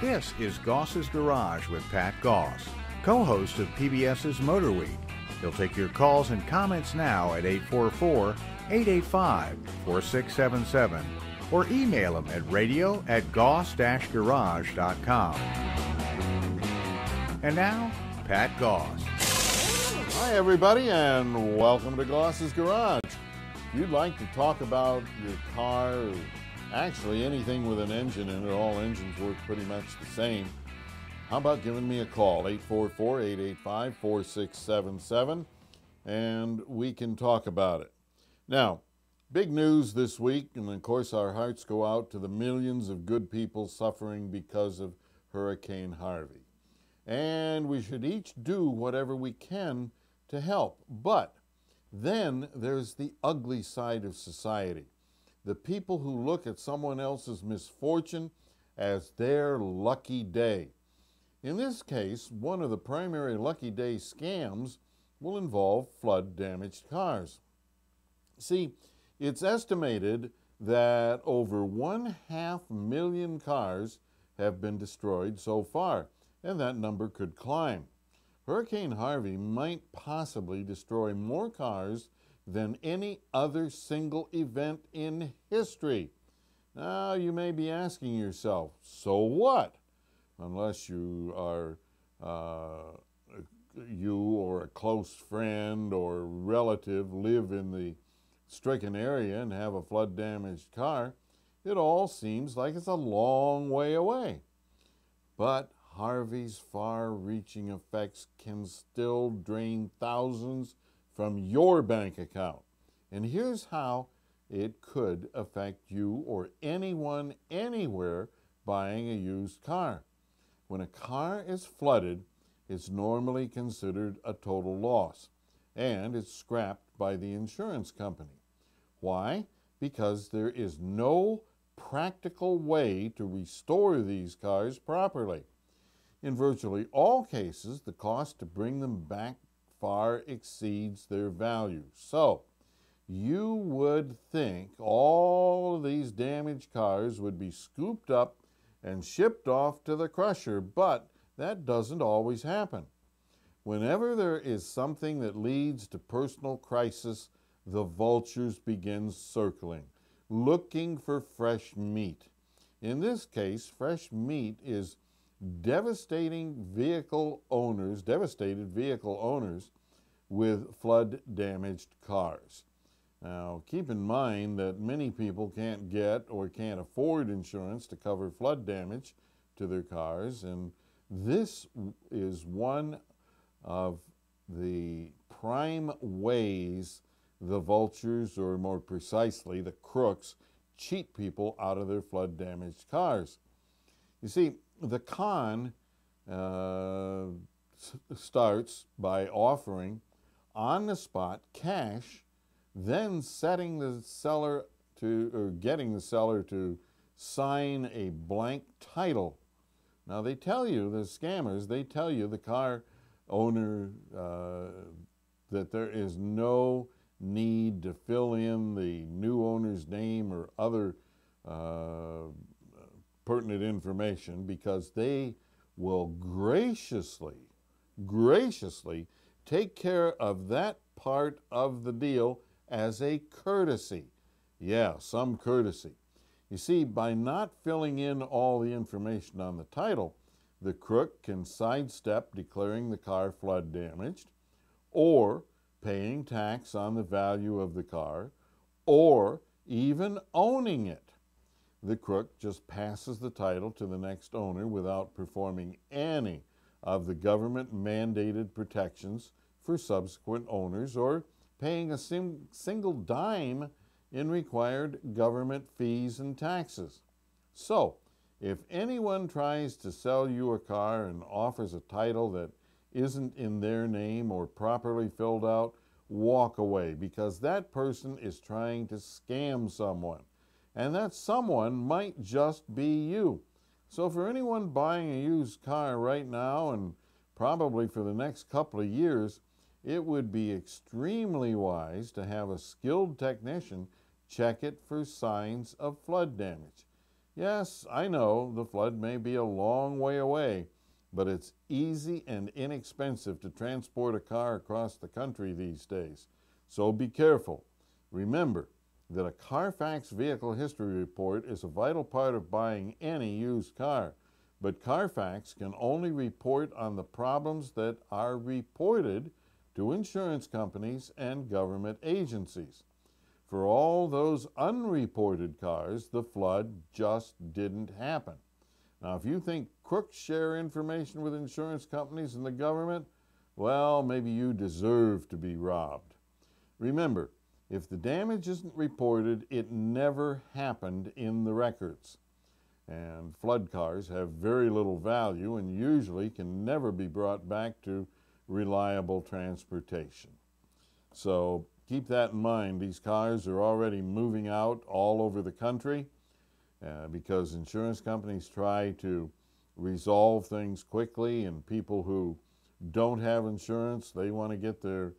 This is Goss's Garage with Pat Goss, co-host of PBS's Motor Week. He'll take your calls and comments now at 844-885-4677 or email him at radio@goss-garage.com. And now, Pat Goss. Hi, everybody, and welcome to Goss's Garage. If you'd like to talk about your car, or actually anything with an engine in it, all engines work pretty much the same, how about giving me a call, 844-885-4677, and we can talk about it. Now, big news this week, and of course our hearts go out to the millions of good people suffering because of Hurricane Harvey. And we should each do whatever we can to help. But then there's the ugly side of society. The people who look at someone else's misfortune as their lucky day. In this case, one of the primary lucky day scams will involve flood-damaged cars. See, it's estimated that over 1.5 million cars have been destroyed so far, and that number could climb. Hurricane Harvey might possibly destroy more cars than any other single event in history. Now, you may be asking yourself, so what? Unless you are you or a close friend or relative live in the stricken area and have a flood-damaged car, it all seems like it's a long way away. But Harvey's far-reaching effects can still drain thousands from your bank account. And here's how it could affect you or anyone anywhere buying a used car. When a car is flooded, it's normally considered a total loss, and it's scrapped by the insurance company. Why? Because there is no practical way to restore these cars properly. In virtually all cases, the cost to bring them back far exceeds their value. So, you would think all of these damaged cars would be scooped up and shipped off to the crusher, but that doesn't always happen. Whenever there is something that leads to personal crisis, the vultures begin circling, looking for fresh meat. In this case, fresh meat is devastated vehicle owners with flood-damaged cars. Now, keep in mind that many people can't get or can't afford insurance to cover flood damage to their cars, and this is one of the prime ways the vultures, or more precisely, the crooks, cheat people out of their flood-damaged cars. You see, the con starts by offering on-the-spot cash, then getting the seller to sign a blank title. Now they tell you, the scammers, they tell you, the car owner, that there is no need to fill in the new owner's name or other pertinent information, because they will graciously take care of that part of the deal as a courtesy. Yeah, some courtesy. You see, by not filling in all the information on the title, the crook can sidestep declaring the car flood damaged, or paying tax on the value of the car, or even owning it. The crook just passes the title to the next owner without performing any of the government-mandated protections for subsequent owners or paying a single dime in required government fees and taxes. So, if anyone tries to sell you a car and offers a title that isn't in their name or properly filled out, walk away, because that person is trying to scam someone. And that someone might just be you. So for anyone buying a used car right now, and probably for the next couple of years, it would be extremely wise to have a skilled technician check it for signs of flood damage. Yes, I know the flood may be a long way away, but it's easy and inexpensive to transport a car across the country these days. So be careful. Remember that a Carfax vehicle history report is a vital part of buying any used car, but Carfax can only report on the problems that are reported to insurance companies and government agencies. For all those unreported cars, the flood just didn't happen. Now, if you think crooks share information with insurance companies and the government, well, maybe you deserve to be robbed. Remember, if the damage isn't reported, it never happened in the records. And flood cars have very little value and usually can never be brought back to reliable transportation. So keep that in mind. These cars are already moving out all over the country because insurance companies try to resolve things quickly, and people who don't have insurance, they want to get their,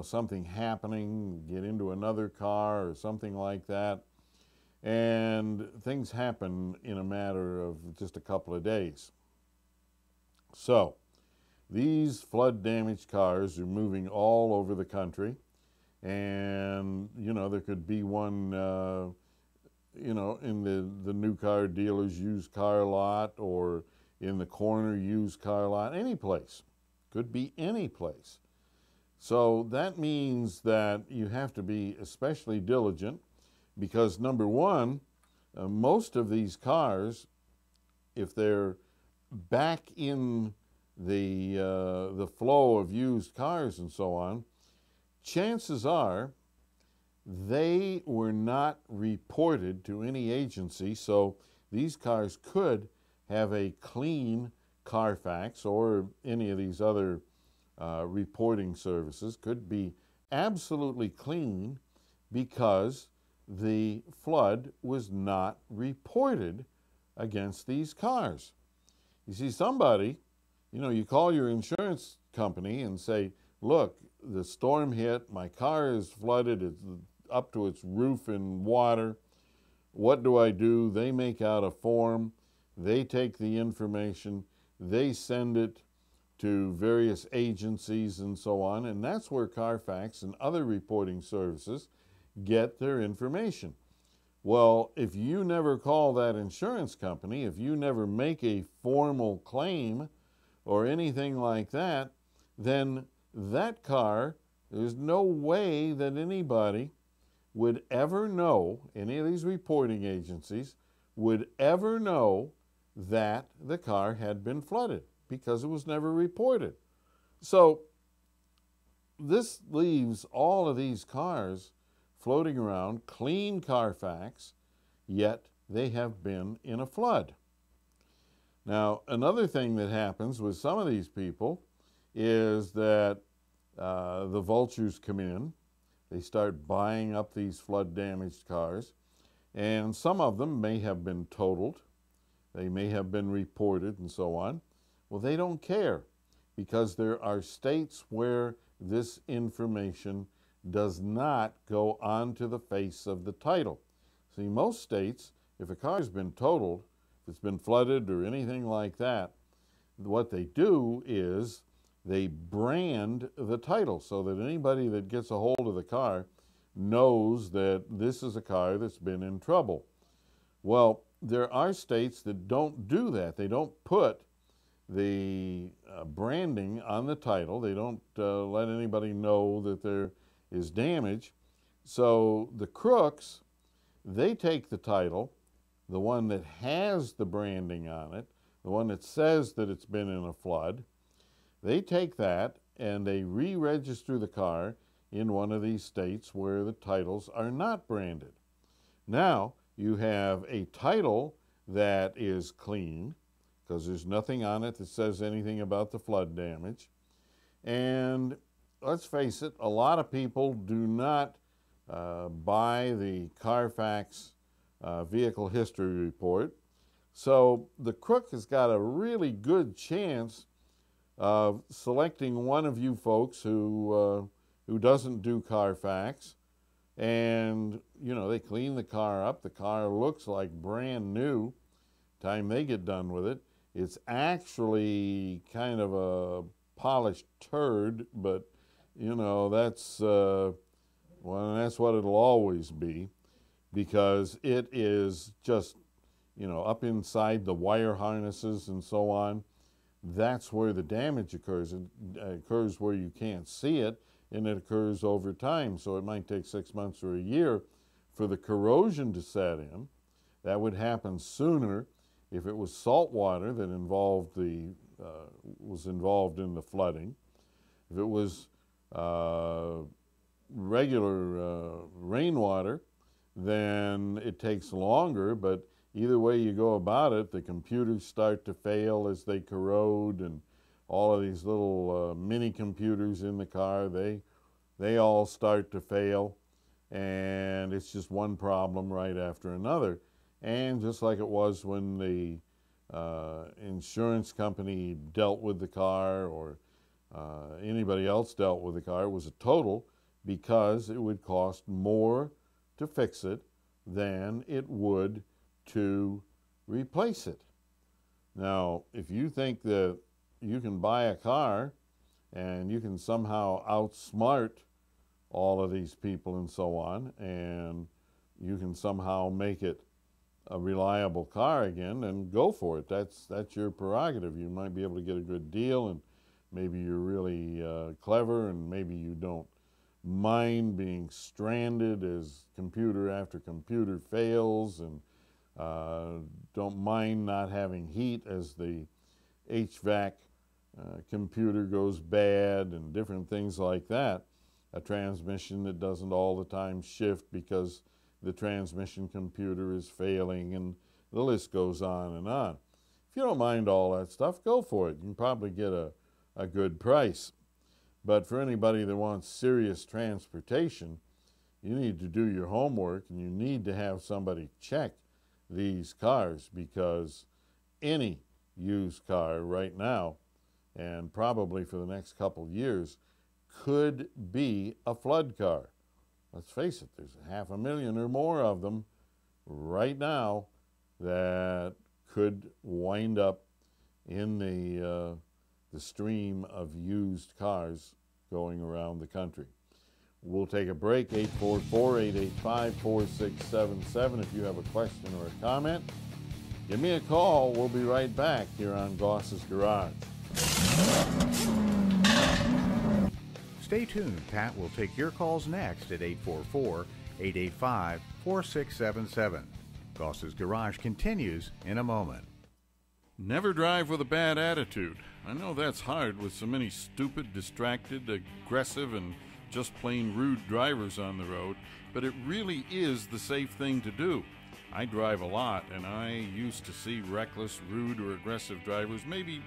something happening, get into another car or something like that. And things happen in a matter of just a couple of days. So these flood damaged cars are moving all over the country, and there could be one in the new car dealer's used car lot, or in the corner used car lot, any place. Could be any place. So that means that you have to be especially diligent, because number one, most of these cars, if they're back in the flow of used cars and so on, chances are they were not reported to any agency, so these cars could have a clean Carfax or any of these other reporting services, could be absolutely clean because the flood was not reported against these cars. You see, somebody, you call your insurance company and say, look, the storm hit, my car is flooded, it's up to its roof in water. What do I do? They make out a form, they take the information, they send it to various agencies and so on, and that's where Carfax and other reporting services get their information. Well, if you never call that insurance company, if you never make a formal claim or anything like that, then that car, there's no way that anybody would ever know, any of these reporting agencies would ever know that the car had been flooded, because it was never reported. So this leaves all of these cars floating around, clean Carfax, yet they have been in a flood. Now, another thing that happens with some of these people is that the vultures come in, they start buying up these flood-damaged cars, and some of them may have been totaled, they may have been reported and so on. Well, they don't care, because there are states where this information does not go onto the face of the title. See, most states, if a car has been totaled, if it's been flooded or anything like that, what they do is they brand the title so that anybody that gets a hold of the car knows that this is a car that's been in trouble. Well, there are states that don't do that. They don't put the branding on the title. They don't let anybody know that there is damage. So the crooks, they take the title, the one that has the branding on it, the one that says that it's been in a flood, they take that and they re-register the car in one of these states where the titles are not branded. Now you have a title that is clean, because there's nothing on it that says anything about the flood damage. And let's face it, a lot of people do not buy the Carfax vehicle history report. So the crook has got a really good chance of selecting one of you folks who doesn't do Carfax, and you know, they clean the car up. The car looks like brand new. Time they get done with it, it's actually kind of a polished turd, but you know, that's well, that's what it'll always be, because it is just, you know, up inside the wire harnesses and so on. That's where the damage occurs. It occurs where you can't see it, and it occurs over time. So it might take 6 months or a year for the corrosion to set in. That would happen sooner if it was salt water that was involved in the flooding. If it was regular rainwater, then it takes longer, but either way you go about it, the computers start to fail as they corrode, and all of these little mini computers in the car, they all start to fail, and it's just one problem right after another. And just like it was when the insurance company dealt with the car, or anybody else dealt with the car, it was a total, because it would cost more to fix it than it would to replace it. Now, if you think that you can buy a car and you can somehow outsmart all of these people and so on, and you can somehow make it a reliable car again, then go for it. That's your prerogative. You might be able to get a good deal, and maybe you're really clever, and maybe you don't mind being stranded as computer after computer fails, and don't mind not having heat as the HVAC computer goes bad, and different things like that. A transmission that doesn't all the time shift because the transmission computer is failing, and the list goes on and on. If you don't mind all that stuff, go for it. You can probably get a good price. But for anybody that wants serious transportation, you need to do your homework, and you need to have somebody check these cars, because any used car right now, and probably for the next couple years, could be a flood car. Let's face it, there's 500,000 or more of them right now that could wind up in the stream of used cars going around the country. We'll take a break. 844-885-4677 if you have a question or a comment. Give me a call. We'll be right back here on Goss's Garage. Stay tuned. Pat will take your calls next at 844-885-4677. Goss's Garage continues in a moment. Never drive with a bad attitude. I know that's hard with so many stupid, distracted, aggressive, and just plain rude drivers on the road, but it really is the safe thing to do. I drive a lot, and I used to see reckless, rude, or aggressive drivers maybe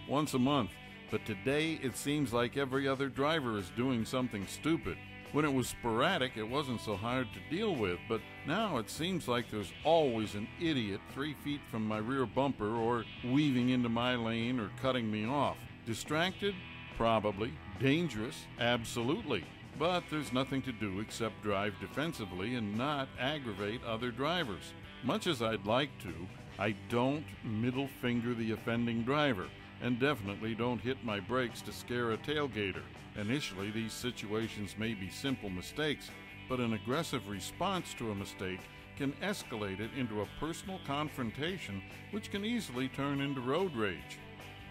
once a month, but today it seems like every other driver is doing something stupid. When it was sporadic, it wasn't so hard to deal with, but now it seems like there's always an idiot 3 feet from my rear bumper, or weaving into my lane, or cutting me off. Distracted? Probably. Dangerous? Absolutely. But there's nothing to do except drive defensively and not aggravate other drivers. Much as I'd like to, I don't middle finger the offending driver, and definitely don't hit my brakes to scare a tailgater. Initially, these situations may be simple mistakes, but an aggressive response to a mistake can escalate it into a personal confrontation, which can easily turn into road rage.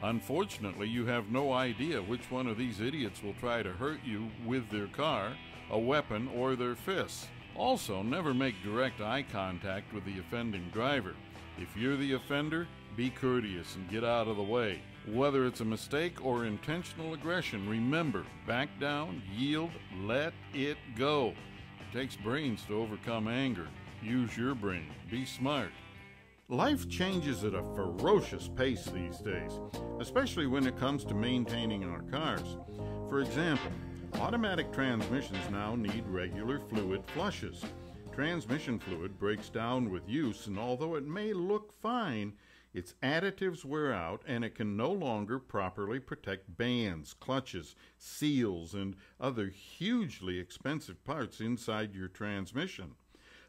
Unfortunately, you have no idea which one of these idiots will try to hurt you with their car, a weapon, or their fists. Also, never make direct eye contact with the offending driver. If you're the offender, be courteous and get out of the way. Whether it's a mistake or intentional aggression, remember, back down, yield, let it go. It takes brains to overcome anger. Use your brain. Be smart. Life changes at a ferocious pace these days, especially when it comes to maintaining our cars. For example, automatic transmissions now need regular fluid flushes. Transmission fluid breaks down with use, and although it may look fine, Its additives wear out, and it can no longer properly protect bands, clutches, seals, and other hugely expensive parts inside your transmission.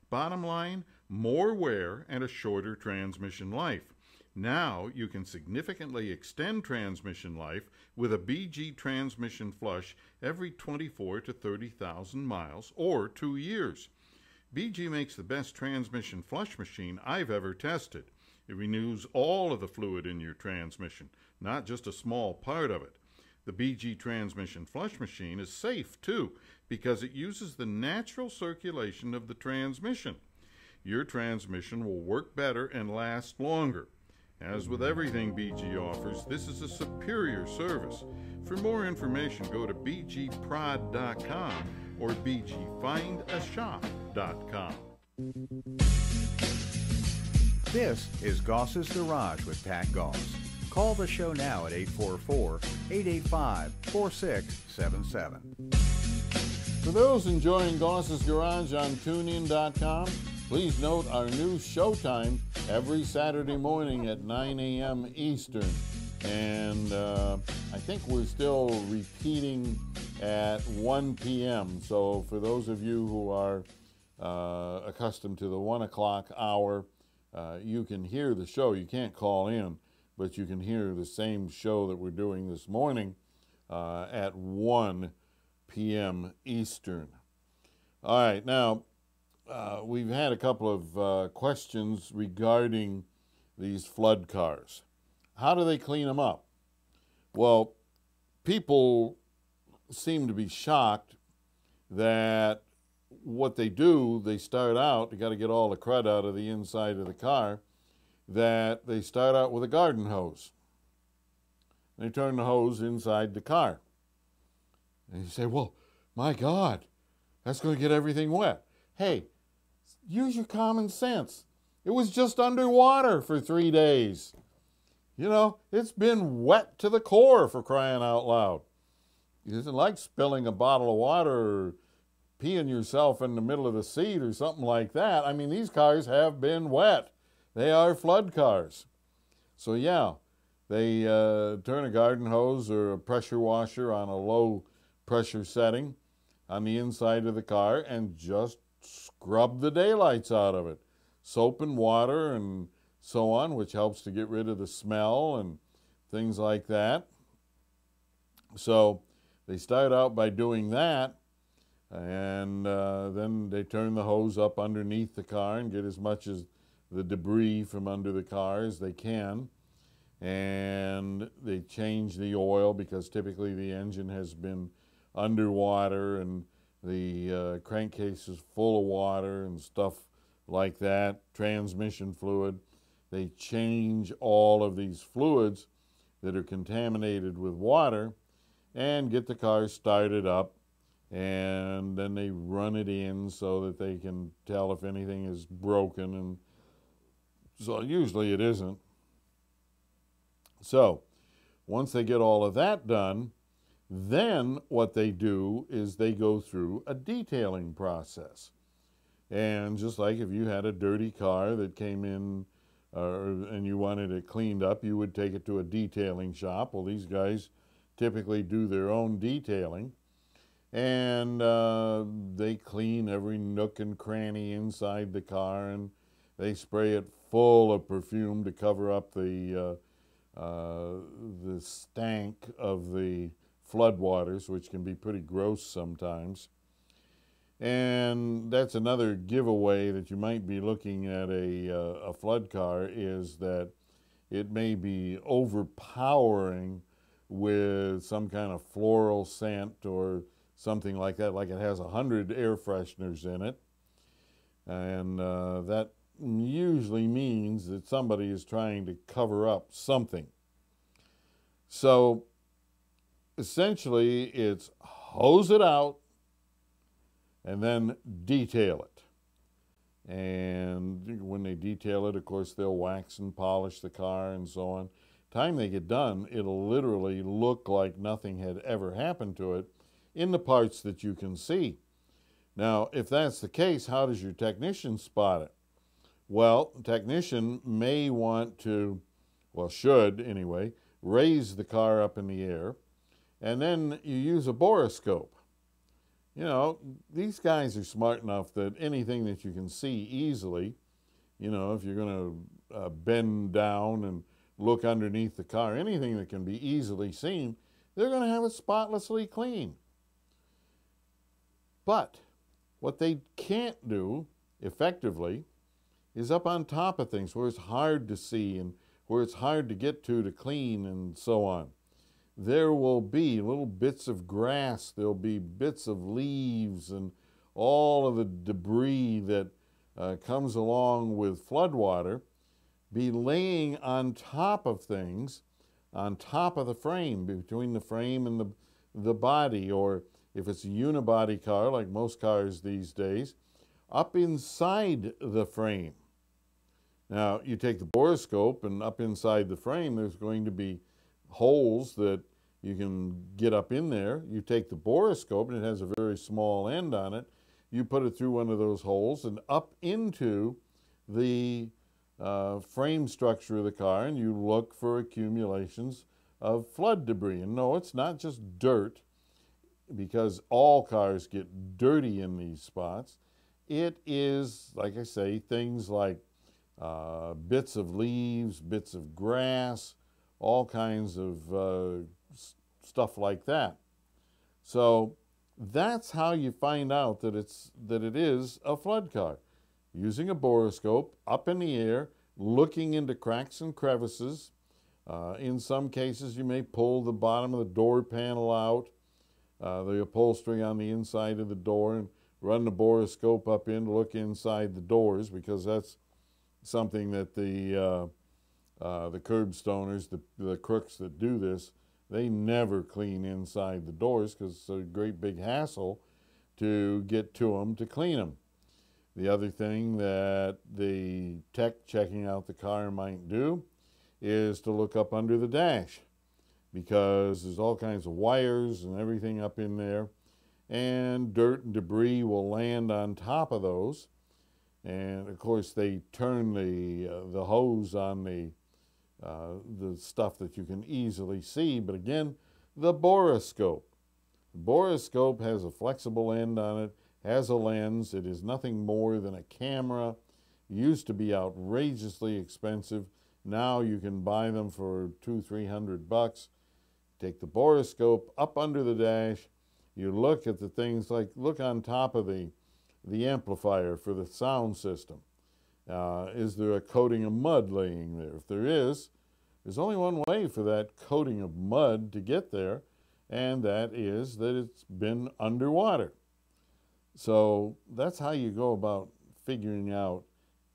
Bottom line, more wear and a shorter transmission life. Now you can significantly extend transmission life with a BG transmission flush every 24 to 30,000 miles or 2 years. BG makes the best transmission flush machine I've ever tested. It renews all of the fluid in your transmission, not just a small part of it. The BG transmission flush machine is safe too, because it uses the natural circulation of the transmission. Your transmission will work better and last longer. As with everything BG offers, this is a superior service. For more information, go to bgprod.com or bgfindashop.com. This is Goss's Garage with Pat Goss. Call the show now at 844-885-4677. For those enjoying Goss's Garage on tunein.com, please note our new showtime every Saturday morning at 9 a.m. Eastern. And I think we're still repeating at 1 p.m. So for those of you who are accustomed to the 1 o'clock hour, you can hear the show. You can't call in, but you can hear the same show that we're doing this morning at 1 p.m. Eastern. All right, now we've had a couple of questions regarding these flood cars. How do they clean them up? Well, people seem to be shocked that what they do, they start out, you got to get all the crud out of the inside of the car, that they start out with a garden hose. They turn the hose inside the car. And you say, well, my God, that's going to get everything wet. Hey, use your common sense. It was just underwater for 3 days. You know, it's been wet to the core, for crying out loud. It isn't like spilling a bottle of water or peeing yourself in the middle of the seat or something like that. I mean, these cars have been wet. They are flood cars. So yeah, they turn a garden hose or a pressure washer on a low pressure setting on the inside of the car and just scrub the daylights out of it. Soap and water and so on, which helps to get rid of the smell and things like that. So they start out by doing that, and then they turn the hose up underneath the car and get as much as the debris from under the car as they can. And they change the oil because typically the engine has been underwater and the crankcase is full of water and stuff like that, transmission fluid. They change all of these fluids that are contaminated with water and get the car started up, and then they run it in so that they can tell if anything is broken, and so usually it isn't. So once they get all of that done, then what they do is they go through a detailing process. And just like if you had a dirty car that came in and you wanted it cleaned up, you would take it to a detailing shop. Well, these guys typically do their own detailing, and they clean every nook and cranny inside the car, and they spray it full of perfume to cover up the stank of the floodwaters, which can be pretty gross sometimes. And that's another giveaway that you might be looking at a flood car, is that it may be overpowering with some kind of floral scent or something like that, like it has 100 air fresheners in it. And that usually means that somebody is trying to cover up something. So essentially it's hose it out and then detail it. And when they detail it, of course, they'll wax and polish the car and so on. Time they get done, it'll literally look like nothing had ever happened to it in the parts that you can see. Now, if that's the case, how does your technician spot it? Well, the technician may want to well, should anyway, raise the car up in the air, and then you use a borescope. You know, these guys are smart enough that anything that you can see easily, you know, if you're going to bend down and look underneath the car, anything that can be easily seen, they're going to have it spotlessly clean. But what they can't do effectively is up on top of things where it's hard to see and where it's hard to get to clean and so on. There will be little bits of grass, there'll be bits of leaves and all of the debris that comes along with floodwater be laying on top of things, on top of the frame, between the frame and the body, or if it's a unibody car, like most cars these days, up inside the frame. Now, you take the borescope, and up inside the frame, there's going to be holes that you can get up in there. You take the borescope, and it has a very small end on it. You put it through one of those holes and up into the frame structure of the car, and you look for accumulations of flood debris. And no, it's not just dirt, because all cars get dirty in these spots. It is, like I say, things like bits of leaves, bits of grass, all kinds of stuff like that. So that's how you find out that it is a flood car. Using a borescope up in the air, looking into cracks and crevices. In some cases, you may pull the bottom of the door panel out, the upholstery on the inside of the door, and run the borescope up in to look inside the doors, because that's something that the curbstoners, the crooks that do this, they never clean inside the doors because it's a great big hassle to get to them to clean them. The other thing that the tech checking out the car might do is to look up under the dash, because there's all kinds of wires and everything up in there, and dirt and debris will land on top of those. And of course, they turn the hose on the stuff that you can easily see. But again, the borescope. The borescope has a flexible end on it, has a lens. It is nothing more than a camera. It used to be outrageously expensive. Now you can buy them for $200-300. Take the borescope up under the dash. You look at the things like, look on top of the amplifier for the sound system. Is there a coating of mud laying there? If there is, there's only one way for that coating of mud to get there, and that is that it's been underwater. So that's how you go about figuring out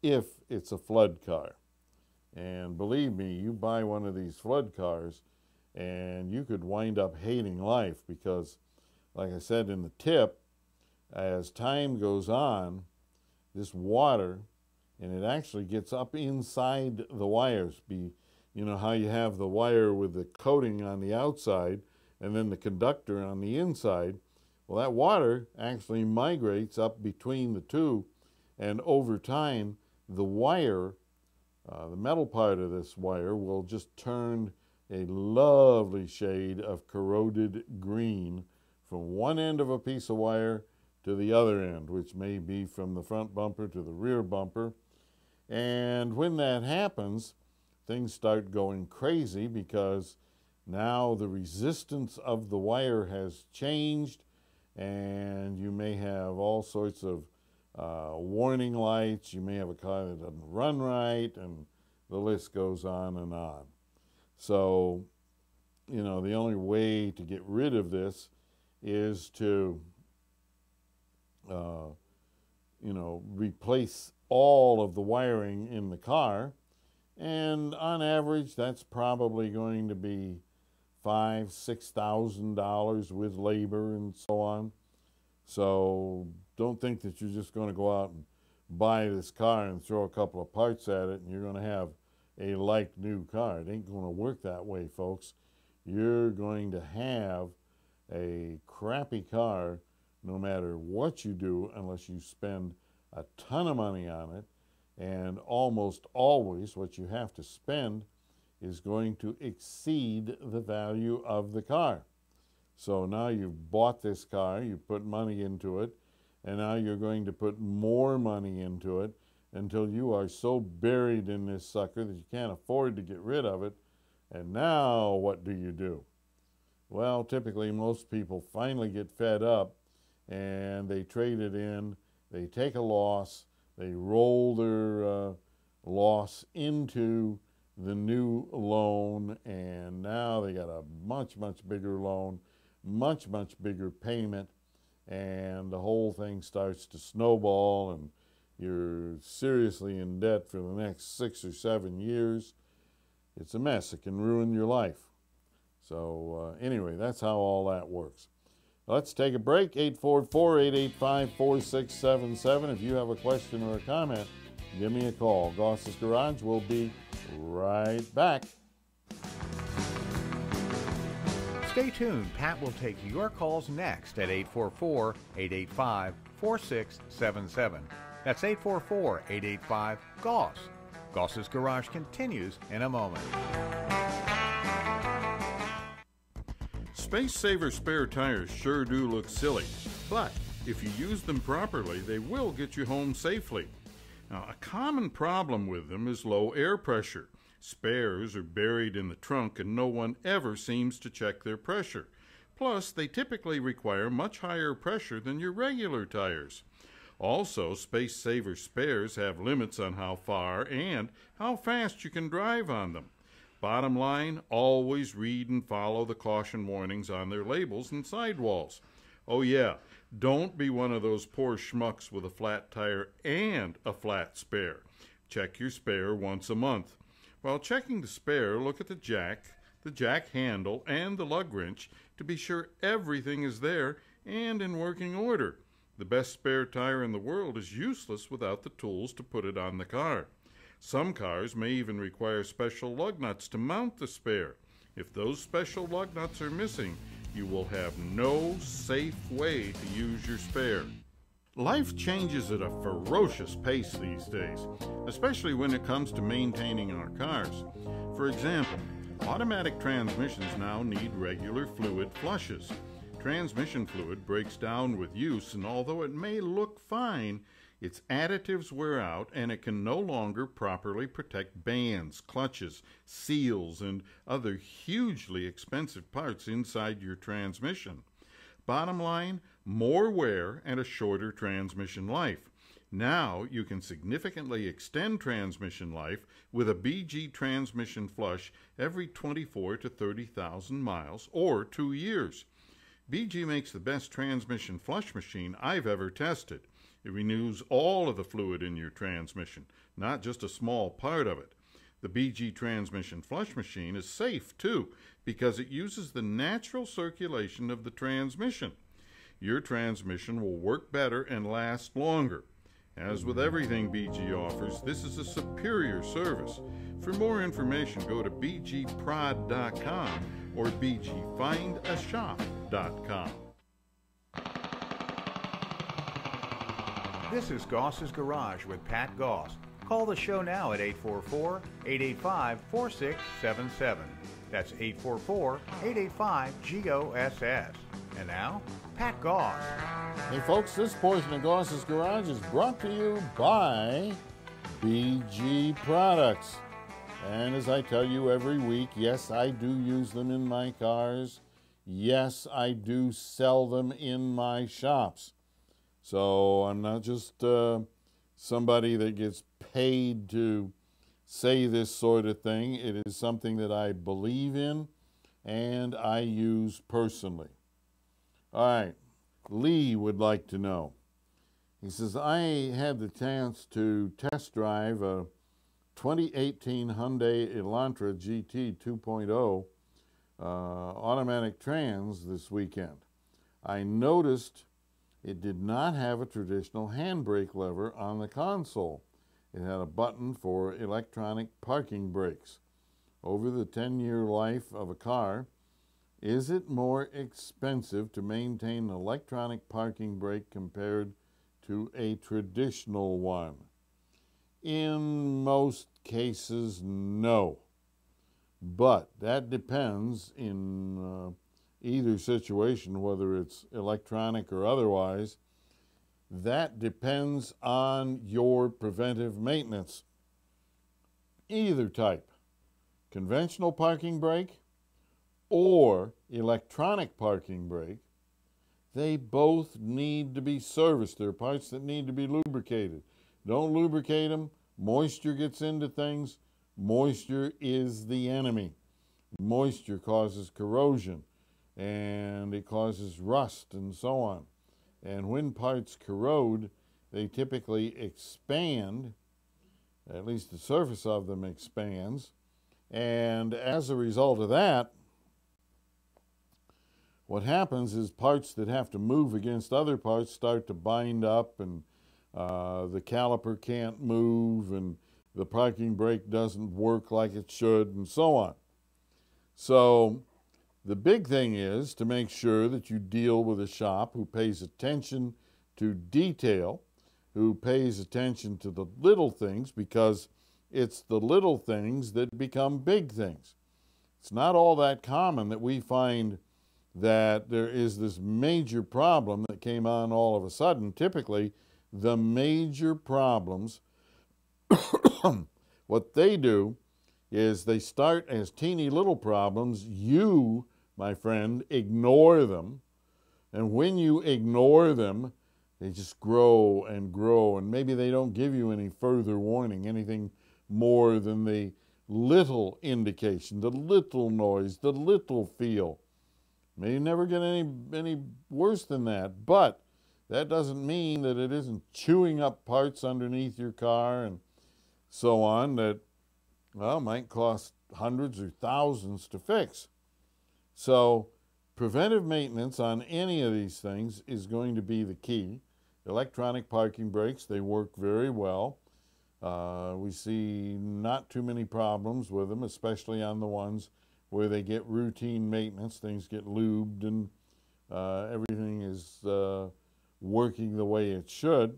if it's a flood car. And believe me, you buy one of these flood cars and you could wind up hating life, because, like I said in the tip, as time goes on, this water, and it actually gets up inside the wires. You know how you have the wire with the coating on the outside and then the conductor on the inside? Well, that water actually migrates up between the two, and over time, the wire, the metal part of this wire, will just turn a lovely shade of corroded green from one end of a piece of wire to the other end, which may be from the front bumper to the rear bumper. And when that happens, things start going crazy, because now the resistance of the wire has changed, and you may have all sorts of warning lights. You may have a car that doesn't run right, and the list goes on and on. So, you know, the only way to get rid of this is to, you know, replace all of the wiring in the car. And on average, that's probably going to be $5,000-6,000 with labor and so on. So don't think that you're just going to go out and buy this car and throw a couple of parts at it and you're going to have a like new car. It ain't going to work that way, folks. You're going to have a crappy car no matter what you do, unless you spend a ton of money on it. And almost always what you have to spend is going to exceed the value of the car. So now you've bought this car, you put money into it, and now you're going to put more money into it until you are so buried in this sucker that you can't afford to get rid of it. And now what do? Well, typically most people finally get fed up and they trade it in, they take a loss, they roll their loss into the new loan, and now they got a much, much bigger loan, much, much bigger payment, and the whole thing starts to snowball, and you're seriously in debt for the next 6 or 7 years. It's a mess. It can ruin your life. So anyway, that's how all that works. Let's take a break. 844-885-4677. If you have a question or a comment, give me a call. Goss's Garage will be right back. Stay tuned. Pat will take your calls next at 844-885-4677. That's 844-885-GOSS. Goss's Garage continues in a moment. Space Saver spare tires sure do look silly, but if you use them properly, they will get you home safely. Now, a common problem with them is low air pressure. Spares are buried in the trunk and no one ever seems to check their pressure. Plus, they typically require much higher pressure than your regular tires. Also, Space Saver spares have limits on how far and how fast you can drive on them. Bottom line, always read and follow the caution warnings on their labels and sidewalls. Oh yeah, don't be one of those poor schmucks with a flat tire and a flat spare. Check your spare once a month. While checking the spare, look at the jack handle, and the lug wrench to be sure everything is there and in working order. The best spare tire in the world is useless without the tools to put it on the car. Some cars may even require special lug nuts to mount the spare. If those special lug nuts are missing, you will have no safe way to use your spare. Life changes at a ferocious pace these days, especially when it comes to maintaining our cars. For example, automatic transmissions now need regular fluid flushes. Transmission fluid breaks down with use, and although it may look fine, its additives wear out and it can no longer properly protect bands, clutches, seals, and other hugely expensive parts inside your transmission. Bottom line, more wear and a shorter transmission life. Now you can significantly extend transmission life with a BG transmission flush every 24 to 30,000 miles or 2 years. BG makes the best transmission flush machine I've ever tested. It renews all of the fluid in your transmission, not just a small part of it. The BG transmission flush machine is safe too, because it uses the natural circulation of the transmission. Your transmission will work better and last longer. As with everything BG offers, this is a superior service. For more information, go to bgprod.com or bgfindashop.com. This is Goss's Garage with Pat Goss. Call the show now at 844-885-4677. That's 844-885-GOSS. And now, Pat Goss. Hey folks, this portion of Goss's Garage is brought to you by BG Products. And as I tell you every week, yes, I do use them in my cars. Yes, I do sell them in my shops. So I'm not just somebody that gets paid to say this sort of thing. It is something that I believe in and I use personally. All right, Lee would like to know. He says, I had the chance to test drive a 2018 Hyundai Elantra GT 2.0 automatic trans this weekend. I noticed it did not have a traditional handbrake lever on the console. It had a button for electronic parking brakes. Over the 10-year life of a car, is it more expensive to maintain an electronic parking brake compared to a traditional one? In most cases, no. But that depends in either situation, whether it's electronic or otherwise, that depends on your preventive maintenance. Either type, conventional parking brake or electronic parking brake, they both need to be serviced. They're parts that need to be lubricated. Don't lubricate them. Moisture gets into things. Moisture is the enemy. Moisture causes corrosion, and it causes rust and so on. And when parts corrode, they typically expand, at least the surface of them expands, and as a result of that, what happens is parts that have to move against other parts start to bind up, and the caliper can't move, and the parking brake doesn't work like it should, and so on. So the big thing is to make sure that you deal with a shop who pays attention to detail, who pays attention to the little things, because it's the little things that become big things. It's not all that common that we find that there is this major problem that came on all of a sudden. Typically, the major problems, what they do is they start as teeny little problems. You, my friend, ignore them. And when you ignore them, they just grow and grow. And maybe they don't give you any further warning, anything more than the little indication, the little noise, the little feel. May never get any worse than that, but that doesn't mean that it isn't chewing up parts underneath your car and so on that, well, might cost hundreds or thousands to fix. So preventive maintenance on any of these things is going to be the key. Electronic parking brakes, they work very well. We see not too many problems with them, especially on the ones where they get routine maintenance. Things get lubed and everything is working the way it should.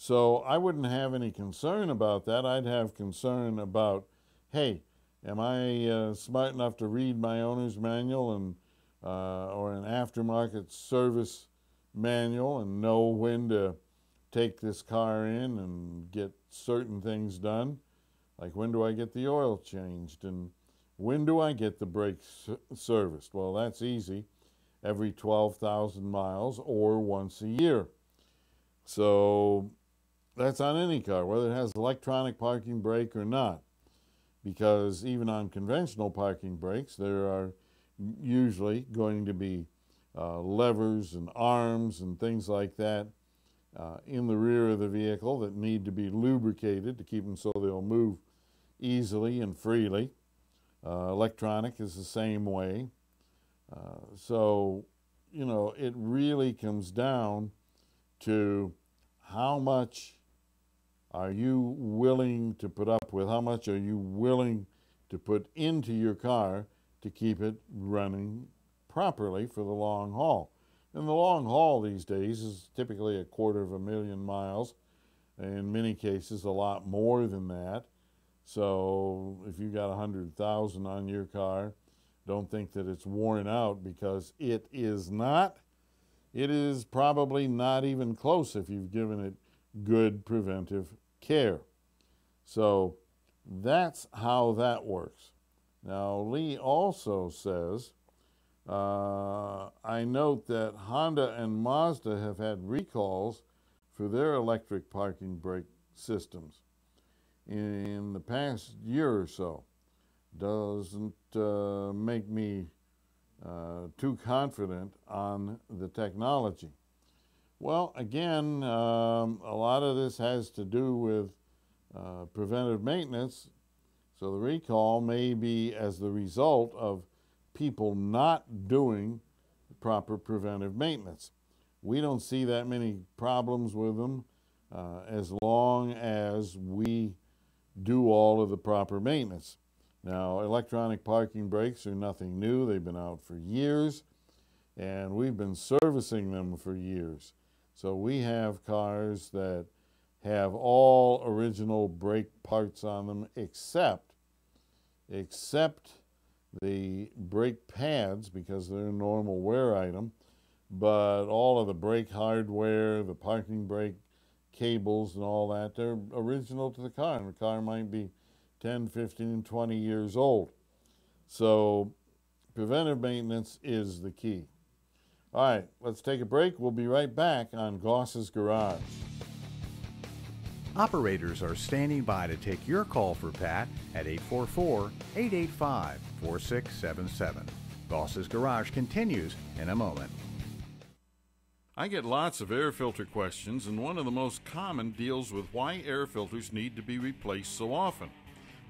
So I wouldn't have any concern about that. I'd have concern about, hey, am I smart enough to read my owner's manual and or an aftermarket service manual and know when to take this car in and get certain things done? Like, when do I get the oil changed, and when do I get the brakes serviced? Well, that's easy. Every 12,000 miles or once a year. So that's on any car, whether it has electronic parking brake or not. Because even on conventional parking brakes, there are usually going to be levers and arms and things like that in the rear of the vehicle that need to be lubricated to keep them so they'll move easily and freely. Electronic is the same way. So, you know, it really comes down to how much are you willing to put up with, how much are you willing to put into your car to keep it running properly for the long haul. And the long haul these days is typically 250,000 miles, in many cases a lot more than that. So if you got 100,000 on your car, don't think that it's worn out, because it is not. It is probably not even close if you've given it good preventive care. So that's how that works. Now, Lee also says, I note that Honda and Mazda have had recalls for their electric parking brake systems in the past year or so. Doesn't make me too confident on the technology. Well, again, a lot of this has to do with preventive maintenance. So the recall may be as the result of people not doing proper preventive maintenance. We don't see that many problems with them as long as we do all of the proper maintenance. Now, electronic parking brakes are nothing new. They've been out for years, and we've been servicing them for years. So we have cars that have all original brake parts on them, except except the brake pads because they're a normal wear item, but all of the brake hardware, the parking brake cables and all that, they're original to the car, and the car might be 10, 15, 20 years old. So preventive maintenance is the key. All right, let's take a break. We'll be right back on Goss's Garage. Operators are standing by to take your call for Pat at 844-885-4677. Goss's Garage continues in a moment. I get lots of air filter questions, and one of the most common deals with why air filters need to be replaced so often.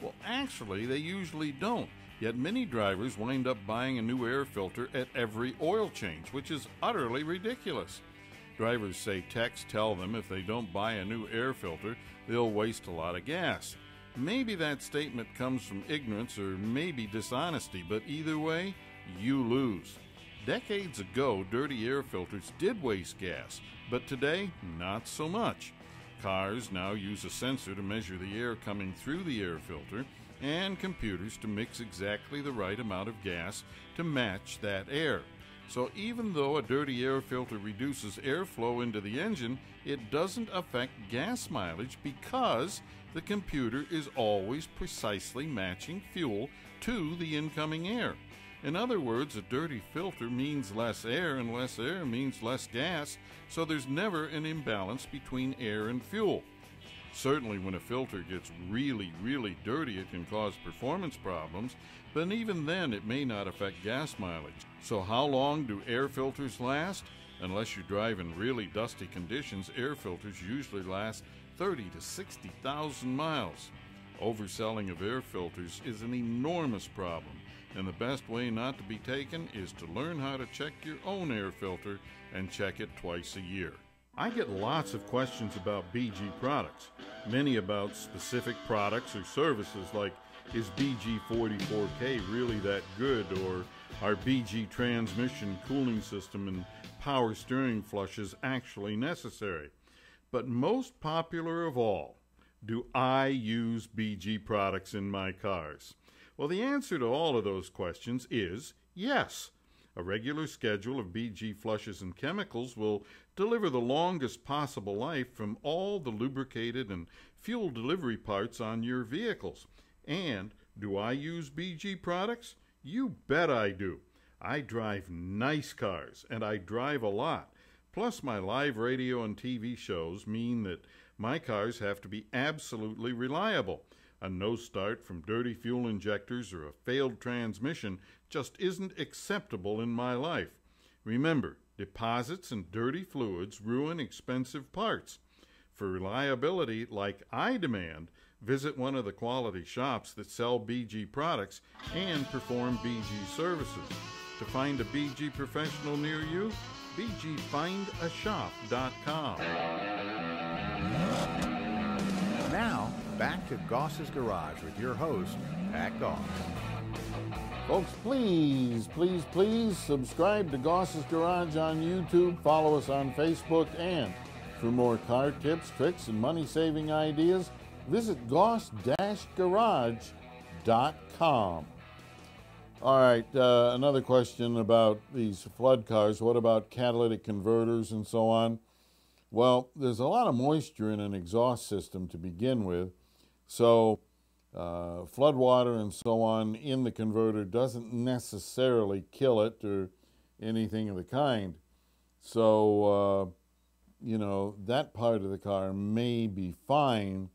Well, actually, they usually don't. Yet many drivers wind up buying a new air filter at every oil change, which is utterly ridiculous. Drivers say techs tell them if they don't buy a new air filter, they'll waste a lot of gas. Maybe that statement comes from ignorance or maybe dishonesty, but either way, you lose. Decades ago, dirty air filters did waste gas, but today, not so much. Cars now use a sensor to measure the air coming through the air filter, and computers to mix exactly the right amount of gas to match that air. So even though a dirty air filter reduces airflow into the engine, it doesn't affect gas mileage because the computer is always precisely matching fuel to the incoming air. In other words, a dirty filter means less air, and less air means less gas, so there's never an imbalance between air and fuel. Certainly when a filter gets really, really dirty, it can cause performance problems, but even then it may not affect gas mileage. So how long do air filters last? Unless you drive in really dusty conditions, air filters usually last 30 to 60,000 miles. Overselling of air filters is an enormous problem, and the best way not to be taken is to learn how to check your own air filter and check it twice a year. I get lots of questions about BG products, many about specific products or services like, is BG44K really that good, or are BG transmission, cooling system, and power steering flushes actually necessary? But most popular of all, do I use BG products in my cars? Well, the answer to all of those questions is yes. A regular schedule of BG flushes and chemicals will deliver the longest possible life from all the lubricated and fuel delivery parts on your vehicles. And do I use BG products? You bet I do. I drive nice cars, and I drive a lot. Plus, my live radio and TV shows mean that my cars have to be absolutely reliable. A no start from dirty fuel injectors or a failed transmission just isn't acceptable in my life. Remember, deposits and dirty fluids ruin expensive parts. For reliability like I demand, visit one of the quality shops that sell BG products and perform BG services. To find a BG professional near you, bgfindashop.com. Now, back to Goss's Garage with your host, Pat Goss. Folks, please, please, please subscribe to Goss's Garage on YouTube, follow us on Facebook, and for more car tips, tricks, and money-saving ideas, visit goss-garage.com. All right, another question about these flood cars. What about catalytic converters and so on? Well, there's a lot of moisture in an exhaust system to begin with, so flood water and so on in the converter doesn't necessarily kill it or anything of the kind. So, that part of the car may be fine,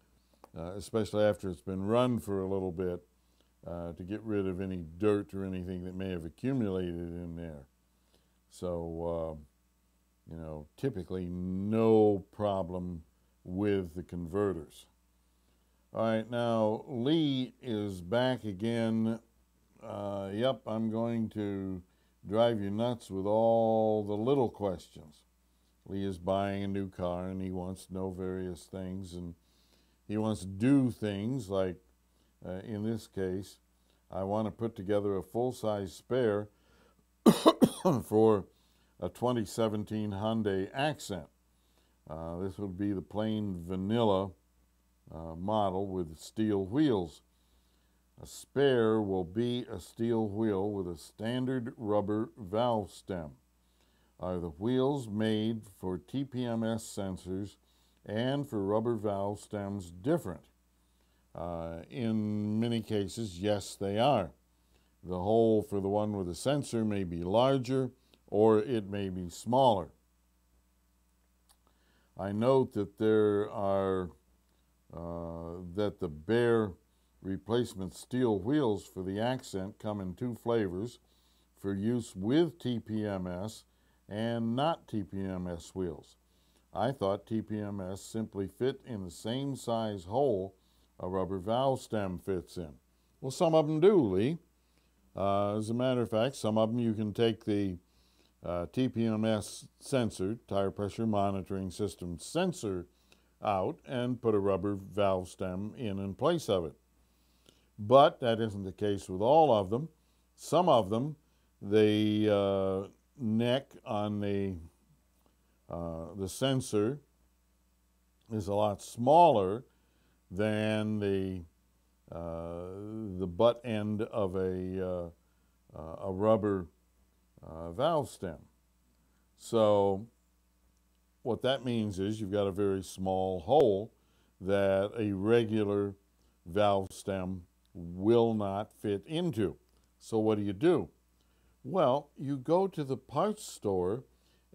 especially after it's been run for a little bit, to get rid of any dirt or anything that may have accumulated in there. So, typically no problem with the converters. All right, now Lee is back again. Yep, I'm going to drive you nuts with all the little questions. Lee is buying a new car and he wants to know various things, and he wants to do things like, in this case, I want to put together a full-size spare for a 2017 Hyundai Accent. This would be the plain vanilla model with steel wheels. A spare will be a steel wheel with a standard rubber valve stem. Are the wheels made for TPMS sensors and for rubber valve stems different? In many cases, yes, they are. The hole for the one with the sensor may be larger or it may be smaller. I note that that the bare replacement steel wheels for the Accent come in two flavors for use with TPMS and not TPMS wheels. I thought TPMS simply fit in the same size hole a rubber valve stem fits in. Well, some of them do, Lee. As a matter of fact, some of them you can take the TPMS sensor, tire pressure monitoring system sensor, out and put a rubber valve stem in place of it. But that isn't the case with all of them. Some of them, the neck on the sensor is a lot smaller than the butt end of a rubber valve stem. So what that means is you've got a very small hole that a regular valve stem will not fit into. So what do? Well, you go to the parts store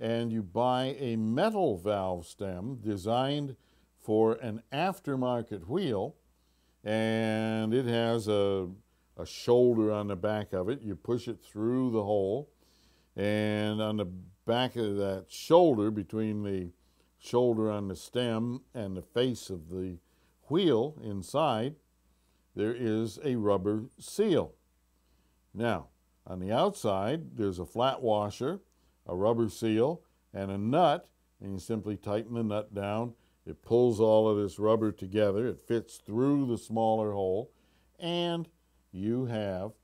and you buy a metal valve stem designed for an aftermarket wheel, and it has a shoulder on the back of it. You push it through the hole, and on the back of that shoulder, between the shoulder on the stem and the face of the wheel inside, there is a rubber seal. Now, on the outside, there's a flat washer, a rubber seal, and a nut, and you simply tighten the nut down. It pulls all of this rubber together. It fits through the smaller hole, and you have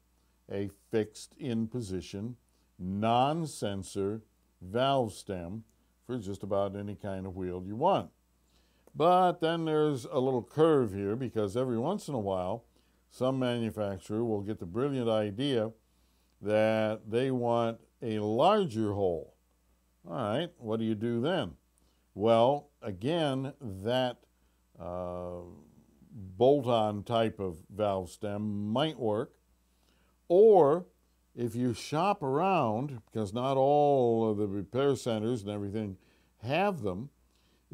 a fixed in position, non-sensor valve stem for just about any kind of wheel you want. But then there's a little curve here, because every once in a while, some manufacturer will get the brilliant idea that they want a larger hole. All right, what do you do then? Well, again, that bolt-on type of valve stem might work. Or if you shop around, because not all of the repair centers and everything have them,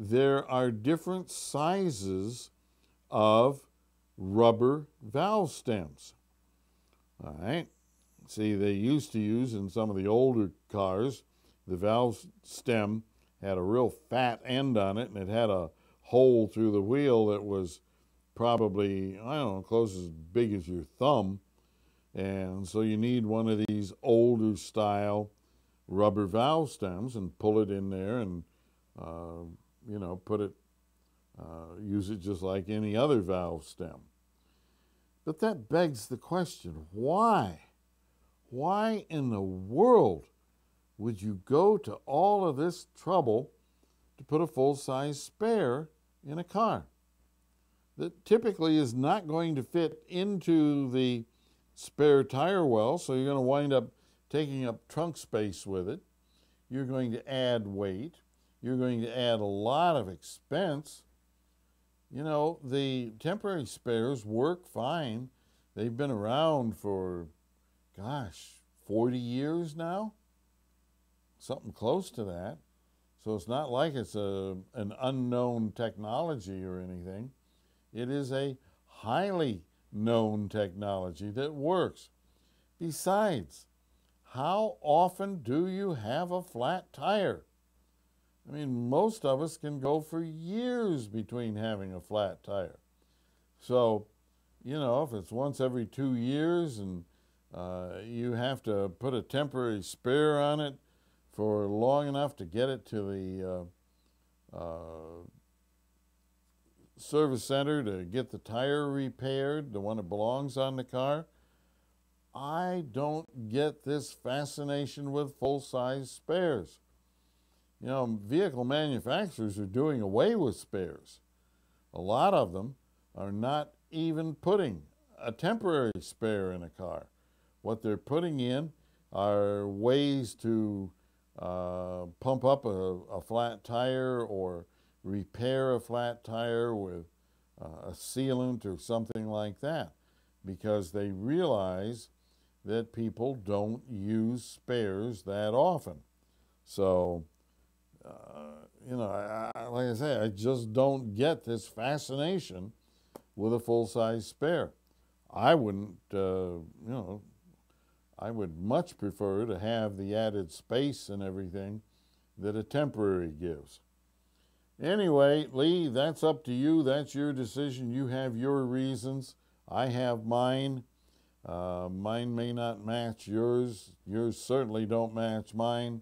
there are different sizes of rubber valve stems. All right. See, they used to use in some of the older cars, the valve stem had a real fat end on it, and it had a hole through the wheel that was probably, I don't know, close as big as your thumb. And so you need one of these older style rubber valve stems and pull it in there and, you know, use it just like any other valve stem. But that begs the question, why? Why in the world would you go to all of this trouble to put a full-size spare in a car that typically is not going to fit into the spare tire well, so you're going to wind up taking up trunk space with it. You're going to add weight. You're going to add a lot of expense. You know, the temporary spares work fine. They've been around for, gosh, 40 years now? Something close to that. So it's not like it's an unknown technology or anything. It is a highly known technology that works. Besides, how often do you have a flat tire? I mean, most of us can go for years between having a flat tire. So, you know, if it's once every 2 years and you have to put a temporary spare on it for long enough to get it to the service center to get the tire repaired, the one that belongs on the car, I don't get this fascination with full-size spares. You know, vehicle manufacturers are doing away with spares. A lot of them are not even putting a temporary spare in a car. What they're putting in are ways to pump up a flat tire or repair a flat tire with a sealant or something like that, because they realize that people don't use spares that often. So, you know, like I say, I just don't get this fascination with a full-size spare. I wouldn't, you know, I would much prefer to have the added space and everything that a temporary gives. Anyway, Lee, that's up to you. That's your decision. You have your reasons. I have mine. Mine may not match yours. Yours certainly don't match mine.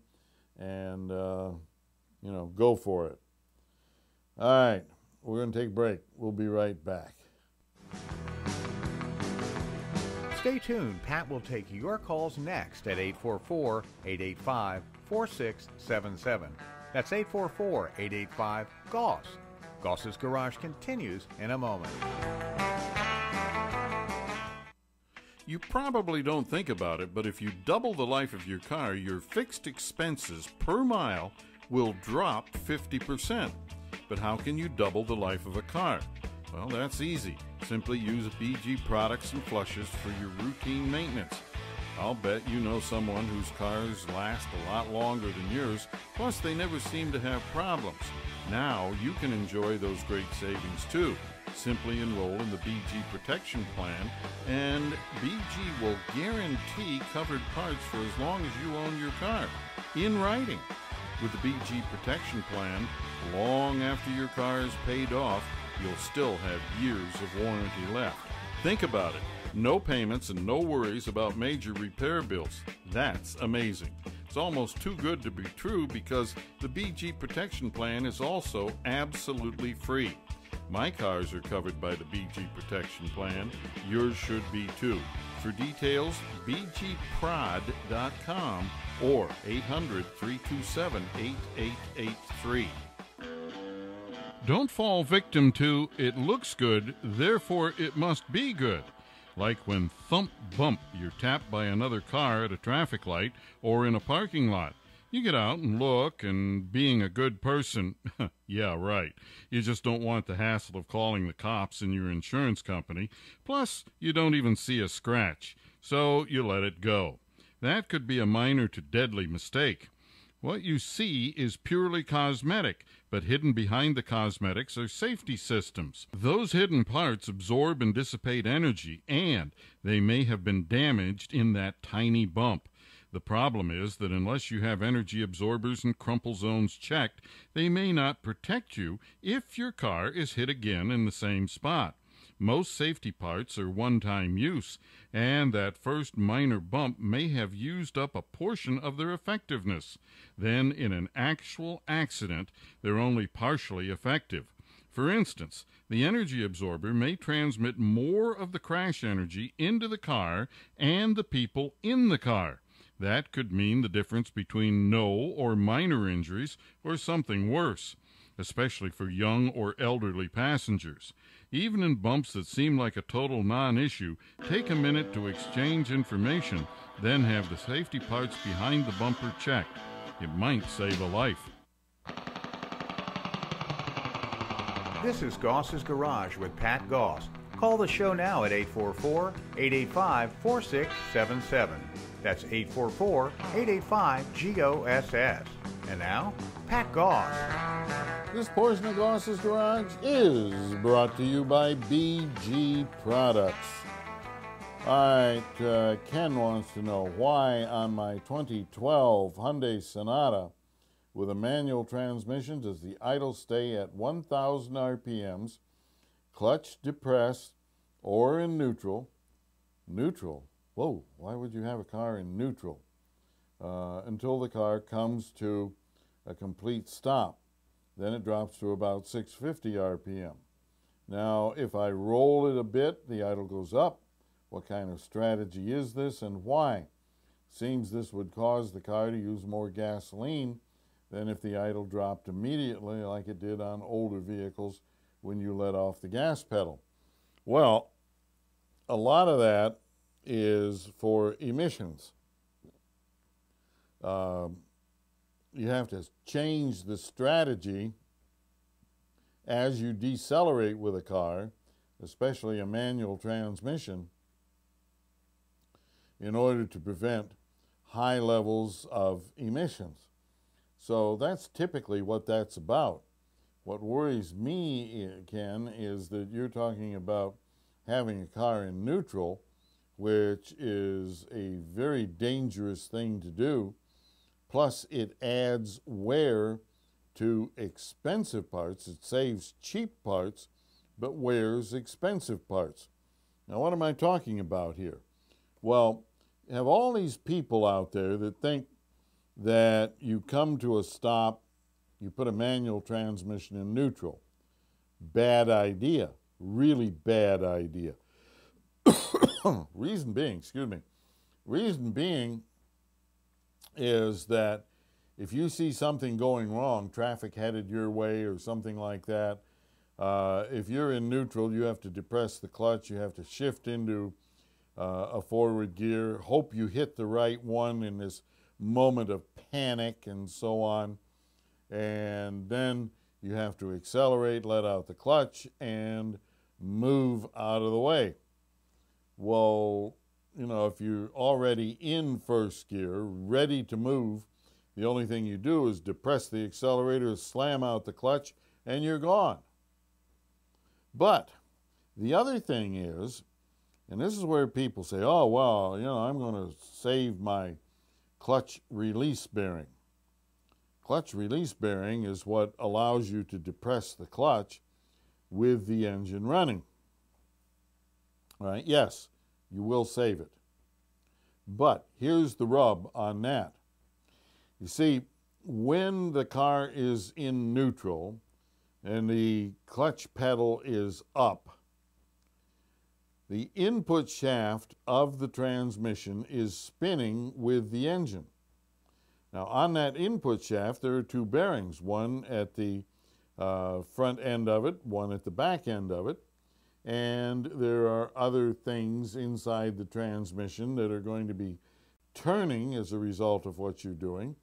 And, you know, go for it. All right, we're going to take a break. We'll be right back. Stay tuned. Pat will take your calls next at 844-885-4677. That's 844-885-GOSS. Goss's Garage continues in a moment. You probably don't think about it, but if you double the life of your car, your fixed expenses per mile will drop 50%. But how can you double the life of a car? Well, that's easy. Simply use BG products and flushes for your routine maintenance. I'll bet you know someone whose cars last a lot longer than yours, plus they never seem to have problems. Now you can enjoy those great savings too. Simply enroll in the BG Protection Plan, and BG will guarantee covered parts for as long as you own your car, in writing. With the BG Protection Plan, long after your car is paid off, you'll still have years of warranty left. Think about it. No payments and no worries about major repair bills. That's amazing. It's almost too good to be true because the BG Protection Plan is also absolutely free. My cars are covered by the BG Protection Plan. Yours should be too. For details, bgprod.com or 800-327-8883. Don't fall victim to "it looks good, therefore it must be good." Like when thump bump you're tapped by another car at a traffic light or in a parking lot. You get out and look, and being a good person, yeah, right. You just don't want the hassle of calling the cops and your insurance company. Plus, you don't even see a scratch, so you let it go. That could be a minor to deadly mistake. What you see is purely cosmetic, but hidden behind the cosmetics are safety systems. Those hidden parts absorb and dissipate energy, and they may have been damaged in that tiny bump. The problem is that unless you have energy absorbers and crumple zones checked, they may not protect you if your car is hit again in the same spot. Most safety parts are one-time use, and that first minor bump may have used up a portion of their effectiveness. Then, in an actual accident, they're only partially effective. For instance, the energy absorber may transmit more of the crash energy into the car and the people in the car. That could mean the difference between no or minor injuries or something worse, especially for young or elderly passengers. Even in bumps that seem like a total non-issue, take a minute to exchange information, then have the safety parts behind the bumper checked. It might save a life. This is Goss's Garage with Pat Goss. Call the show now at 844-885-4677. That's 844-885-GOSS. And now, Pat Goss. This portion of Goss's Garage is brought to you by BG Products. All right, Ken wants to know why on my 2012 Hyundai Sonata with a manual transmission does the idle stay at 1,000 RPMs, clutch depressed, or in neutral. Neutral? Whoa, why would you have a car in neutral? Until the car comes to a complete stop. Then it drops to about 650 RPM. Now, if I roll it a bit, the idle goes up. What kind of strategy is this and why? Seems this would cause the car to use more gasoline than if the idle dropped immediately like it did on older vehicles when you let off the gas pedal. Well, a lot of that is for emissions. You have to change the strategy as you decelerate with a car, especially a manual transmission, in order to prevent high levels of emissions. So that's typically what that's about. What worries me, Ken, is that you're talking about having a car in neutral, which is a very dangerous thing to do. Plus, it adds wear to expensive parts. It saves cheap parts, but wears expensive parts. Now, what am I talking about here? Well, you have all these people out there that think that you come to a stop, you put a manual transmission in neutral. Bad idea. Really bad idea. Reason being is that if you see something going wrong, traffic headed your way or something like that, if you're in neutral, you have to depress the clutch, you have to shift into a forward gear, hope you hit the right one in this moment of panic and so on, and then you have to accelerate, let out the clutch, and move out of the way. Well, you know, if you're already in first gear, ready to move, the only thing you do is depress the accelerator, slam out the clutch, and you're gone. But the other thing is, and this is where people say, oh, well, you know, I'm going to save my clutch release bearing. Clutch release bearing is what allows you to depress the clutch with the engine running. Right? Yes, you will save it. But here's the rub on that. You see, when the car is in neutral and the clutch pedal is up, the input shaft of the transmission is spinning with the engine. Now, on that input shaft, there are two bearings, one at the front end of it, one at the back end of it, and there are other things inside the transmission that are going to be turning as a result of what you're doing.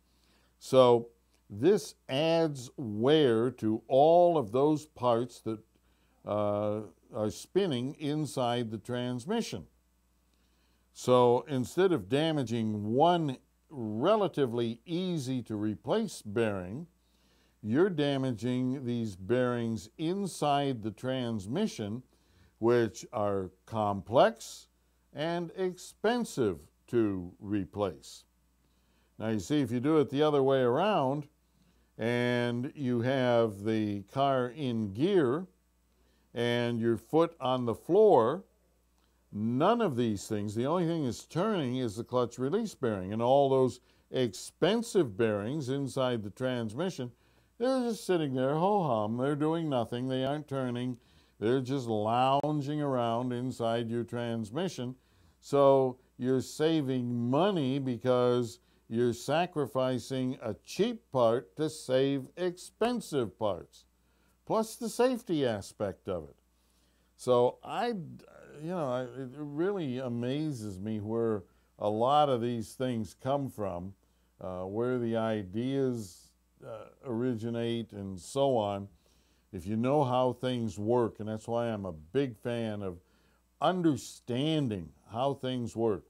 So this adds wear to all of those parts that are spinning inside the transmission. So instead of damaging one relatively easy to replace bearing, you're damaging these bearings inside the transmission, which are complex and expensive to replace. Now you see, if you do it the other way around and you have the car in gear and your foot on the floor, none of these things, the only thing that's turning is the clutch release bearing, and all those expensive bearings inside the transmission, they're just sitting there ho-hum, they're doing nothing, they aren't turning, they're just lounging around inside your transmission. So you're saving money because you're sacrificing a cheap part to save expensive parts, plus the safety aspect of it. So it really amazes me where a lot of these things come from, where the ideas originate and so on. If you know how things work, and that's why I'm a big fan of understanding how things work.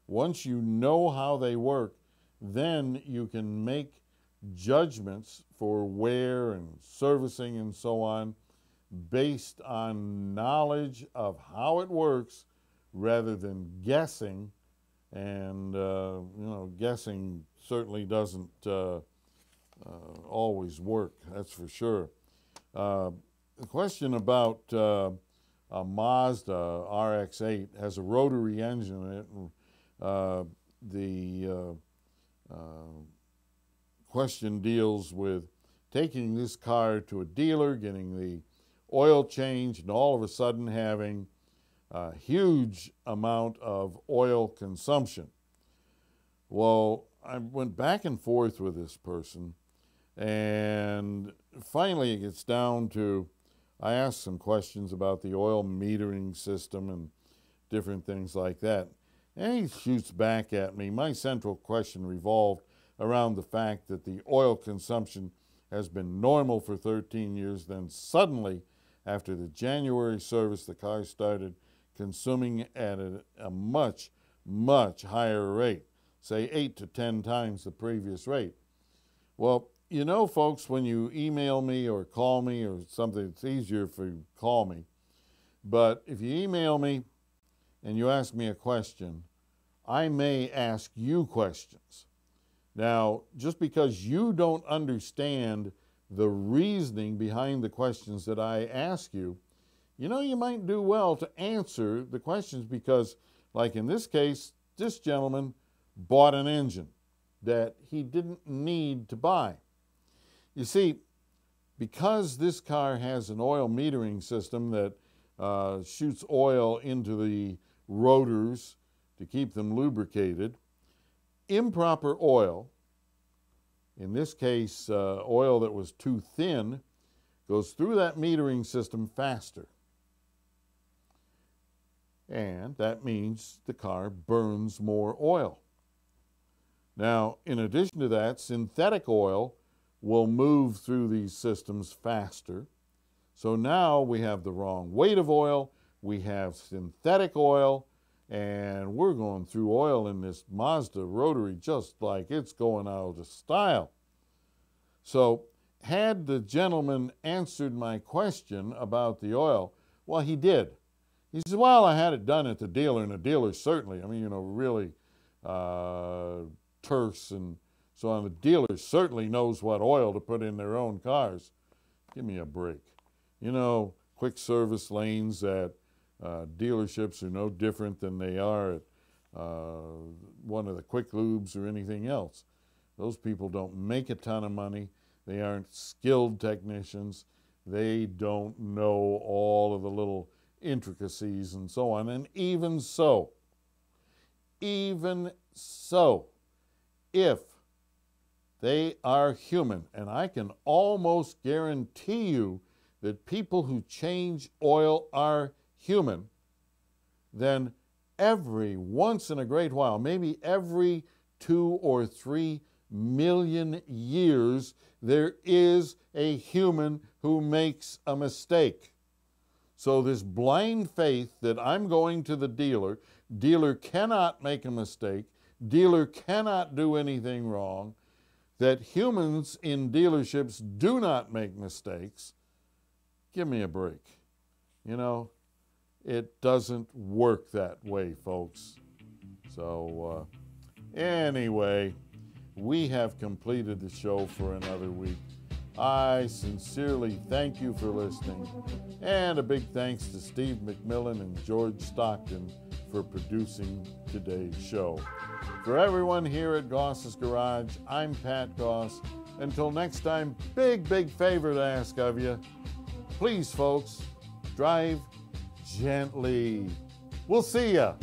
Once you know how they work, then you can make judgments for wear and servicing and so on based on knowledge of how it works rather than guessing. And, guessing certainly doesn't always work, that's for sure. The question about a Mazda RX-8 has a rotary engine in it. And, the question deals with taking this car to a dealer, getting the oil change, and all of a sudden having a huge amount of oil consumption. Well, I went back and forth with this person, and finally it gets down to, I asked some questions about the oil metering system and different things like that. And he shoots back at me. My central question revolved around the fact that the oil consumption has been normal for 13 years. Then suddenly, after the January service, the car started consuming at a much, much higher rate, say 8 to 10 times the previous rate. Well, you know, folks, when you email me or call me or something, it's easier if you call me. But if you email me and you ask me a question, I may ask you questions. Now, just because you don't understand the reasoning behind the questions that I ask you, you know, you might do well to answer the questions because, like in this case, this gentleman bought an engine that he didn't need to buy. You see, because this car has an oil metering system that shoots oil into the rotors to keep them lubricated, improper oil, in this case oil that was too thin, goes through that metering system faster. And that means the car burns more oil. Now, in addition to that, synthetic oil will move through these systems faster. So now we have the wrong weight of oil, we have synthetic oil, and we're going through oil in this Mazda rotary just like it's going out of style. So had the gentleman answered my question about the oil, well, he did. He said, well, I had it done at the dealer, and the dealer certainly, I mean, you know, really terse and so on. The dealer certainly knows what oil to put in their own cars. Give me a break. You know, quick service lanes at dealerships are no different than they are at one of the quick lubes or anything else. Those people don't make a ton of money. They aren't skilled technicians. They don't know all of the little intricacies and so on. And even so, if they are human, and I can almost guarantee you that people who change oil are human, then every once in a great while, maybe every 2 or 3 million years, there is a human who makes a mistake. So this blind faith that I'm going to the dealer, dealer cannot make a mistake, dealer cannot do anything wrong, that humans in dealerships do not make mistakes, give me a break. You know, it doesn't work that way, folks. So anyway, we have completed the show for another week. I sincerely thank you for listening, and a big thanks to Steve McMillan and George Stockton for producing today's show. For everyone here at Goss's Garage, I'm Pat Goss. Until next time, big favor to ask of you. Please, folks, drive gently. We'll see ya.